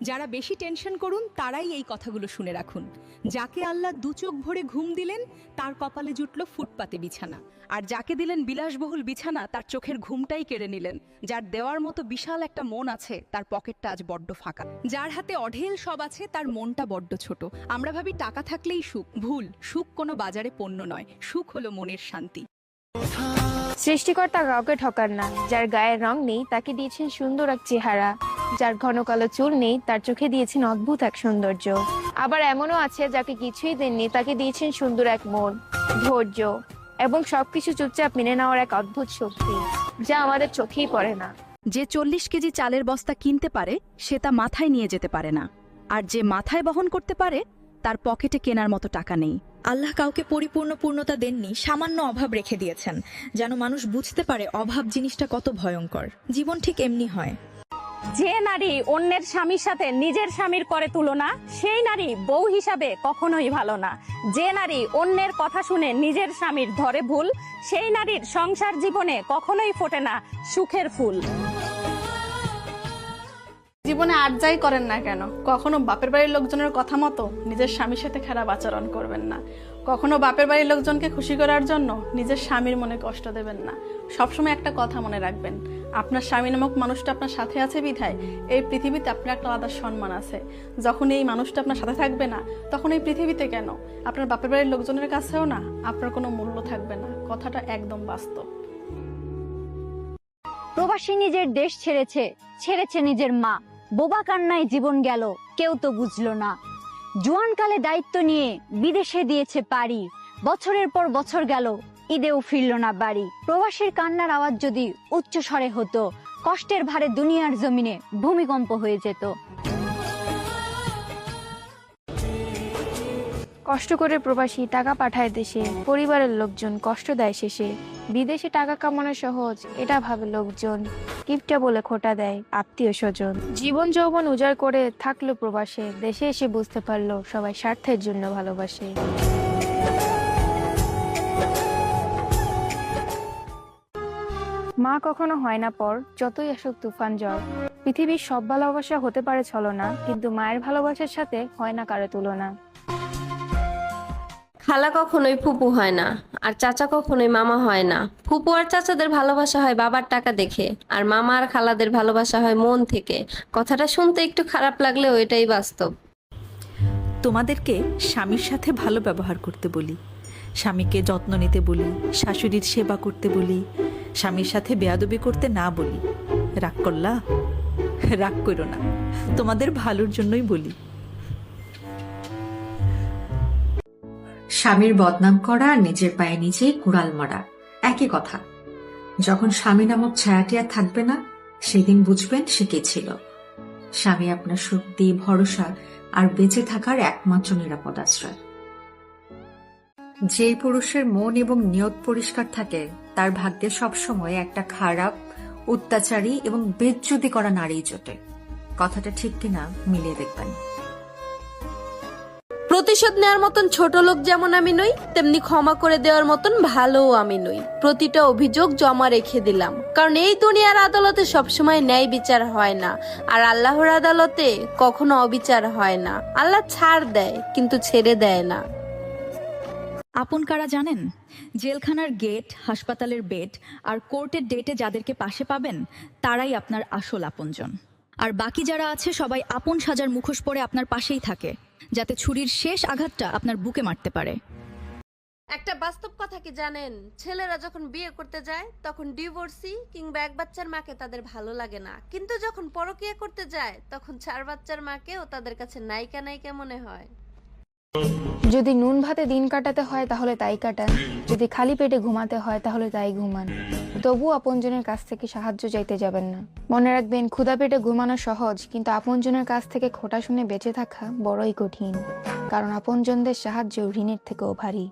যারা বেশি টেনশন করুন তারাই এই কথাগুলো শুনে রাখুন। যাকে আল্লাহ দু চোখ ভরে ঘুম দিলেন তার কপালে জুটল ফুটপাতে বিছানা, আর যাকে দিলেন বিলাসবহুল বিছানা তার চোখের ঘুমটাই কেড়ে নিলেন। যার দেওয়ার মতো বিশাল একটা মন আছে তার পকেটটা আজ বড্ড ফাঁকা। যার হাতে অঢেল সব আছে তার মনটা বড্ড ছোট। আমরা ভাবি টাকা থাকলেই সুখ, ভুল। সুখ কোনো বাজারে পণ্য নয়, সুখ হলো মনের শান্তি। সৃষ্টিকর্তা কাউকে ঠকান না। যার গায়ের রং নেই তাকে দিয়েছেন সুন্দর এক চেহারা, যার ঘন কালো চুল নেই তার চোখে দিয়েছেন অদ্ভুত এক সৌন্দর্য। আবার এমনও আছে যাকে কিছুই দেননি তাকে দিয়েছেন সুন্দর এক মন, ধৈর্য এবং সবকিছু চুপচাপ মেনে নেওয়ার এক অদ্ভুত শক্তি, যা আমাদের চোখেই পড়ে না। যে 40 কেজি চালের বস্তা কিনতে পারে সে তা মাথায় নিয়ে যেতে পারে না, আর যে মাথায় বহন করতে পারে তার পকেটে কেনার মতো টাকা নেই। আল্লাহ কাউকে পরিপূর্ণ পূর্ণতা দেননি, সামান্য অভাব রেখে দিয়েছেন যেন মানুষ বুঝতে পারে অভাব জিনিসটা কত ভয়ঙ্কর। জীবন ঠিক এমনি হয়। যে নারী অন্যের স্বামীর সাথে নিজের স্বামীর করে তুলনা, সেই নারী বউ হিসাবে কখনোই ভালো না। যে নারী অন্যের কথা শুনে নিজের স্বামীর ধরে ভুল, সেই নারীর সংসার জীবনে কখনোই ফোটে না সুখের ফুল। জীবনে আর যাই করেন না কেন, কখনো বাপের বাড়ির লোকজনের কথা মতো নিজের স্বামীর সাথে খারাপ আচরণ করবেন না। কখনো বাপের বাড়ির লোকজনকে খুশি করার জন্য নিজের স্বামীর মনে কষ্ট দেবেন না। সবসময় একটা কথা মনে রাখবেন, আপনার স্বামী নামক মানুষটা আপনার সাথে আছে বিধায় এই পৃথিবীতে আপনার একটা আলাদা সম্মান আছে। যখন এই মানুষটা আপনার সাথে থাকবে না, তখন এই পৃথিবীতে কেন আপনার বাপের বাড়ির লোকজনের কাছেও না আপনার কোনো মূল্য থাকবে না। কথাটা একদম বাস্তব। প্রবাসী নিজের দেশ ছেড়েছে, ছেড়েছে নিজের মা। বোবা কান্নায় জীবন গেল, কেউ তো বুঝলো না। জোয়ানকালে দায়িত্ব নিয়ে বিদেশে দিয়েছে পাড়ি, বছরের পর বছর গেল, ঈদেও ফিরল না বাড়ি। প্রবাসীর কান্নার আওয়াজ যদি উচ্চ স্বরে হতো, কষ্টের ভারে দুনিয়ার জমিনে ভূমিকম্প হয়ে যেত। কষ্ট করে প্রবাসী টাকা পাঠায় দেশে, পরিবারের লোকজন কষ্ট দেয় শেষে। বিদেশে টাকা কামানো সহজ এটা ভাবে লোকজন, কিপটা বলে খোটা দেয় আত্মীয় স্বজন। জীবন যৌবন উজাড় করে থাকলো প্রবাসে, দেশে এসে বুঝতে পারলো সবাই স্বার্থের জন্য ভালোবাসে। মা কখনো হয় না পর, যতই আসুক তুফান ঝড়। পৃথিবীর সব ভালোবাসা হতে পারে ছলনা, কিন্তু মায়ের ভালোবাসার সাথে হয় না কারো তুলনা। খালা কখনোই ফুপু হয় না, আর চাচা কখনোই মামা হয় না। ফুপু আর চাচাদের ভালোবাসা হয় বাবার টাকা দেখে, আর মামা আর খালাদের ভালোবাসা হয় মন থেকে। কথাটা শুনতে একটু খারাপ লাগলেও এটাই বাস্তব। তোমাদেরকে স্বামীর সাথে ভালো ব্যবহার করতে বলি, স্বামীকে যত্ন নিতে বলি, শাশুড়ির সেবা করতে বলি, স্বামীর সাথে বেয়াদবি করতে না বলি। রাগ করলা? রাগ করো না, তোমাদের ভালোর জন্যই বলি। স্বামীর বদনাম করা আর নিজের পায়ে নিজেই কুড়াল মারা একই কথা। যখন স্বামী নামক ছায়াটি আর থাকবে না, সেদিন বুঝবেন সে কে ছিল। স্বামী আপনার শক্তি, ভরসা আর বেঁচে থাকার একমাত্র নিরাপদ আশ্রয়। যে পুরুষের মন এবং নিয়ত পরিষ্কার থাকে তার ভাগ্যে সবসময় একটা খারাপ, অত্যাচারী এবং বেজ্জতি করা নারী জোটে। কথাটা ঠিক কিনা মিলিয়ে দেখবেন। প্রতিশোধ নেওয়ার মতন ছোট লোক যেমন আমি নই, তেমনি ক্ষমা করে দেওয়ার মতন ভালোও আমি নই। প্রতিটা অভিযোগ জমা রেখে দিলাম, কারণ এই দুনিয়ার আদালতে সবসময় ন্যায় বিচার হয় না, আর আল্লাহর আদালতে কখনো অবিচার হয় না। আল্লাহ ছাড় দেয় কিন্তু ছেড়ে দেয় না। আপন কারা জানেন? জেলখানার গেট, হাসপাতালের বেড আর কোর্টের ডেটে যাদেরকে পাশে পাবেন তারাই আপনার আসল আপনজন। আর বাকি যারা আছে সবাই আপন সাজার মুখোশ পরে আপনার পাশেই থাকে, যাতে ছুরির শেষ আঘাতটা আপনার বুকে মারতে পারে। একটা বাস্তব কথা কি জানেন? ছেলেরা যখন বিয়ে করতে যায় তখন ডিভোর্সি কিংবা এক বাচ্চার মাকে তাদের ভালো লাগে না, কিন্তু যখন পরকীয়া করতে যায় তখন 4 বাচ্চার মাকেও তাদের কাছে নায়িকা নায়িকা মনে হয়। যদি নুন ভাতে দিন কাটাতে হয় তাহলে তাই কাটান, যদি খালি পেটে ঘুমাতে হয় তাহলে তাই ঘুমান। তবু আপনজনের কাছ থেকে সাহায্য চাইতে যাবেন না। মনে রাখবেন, ক্ষুধা পেটে ঘুমানো সহজ, কিন্তু আপনজনের কাছ থেকে খোঁটা শুনে বেঁচে থাকা বড়ই কঠিন, কারণ আপনজনদের সাহায্য ঋণের থেকেও ভারী।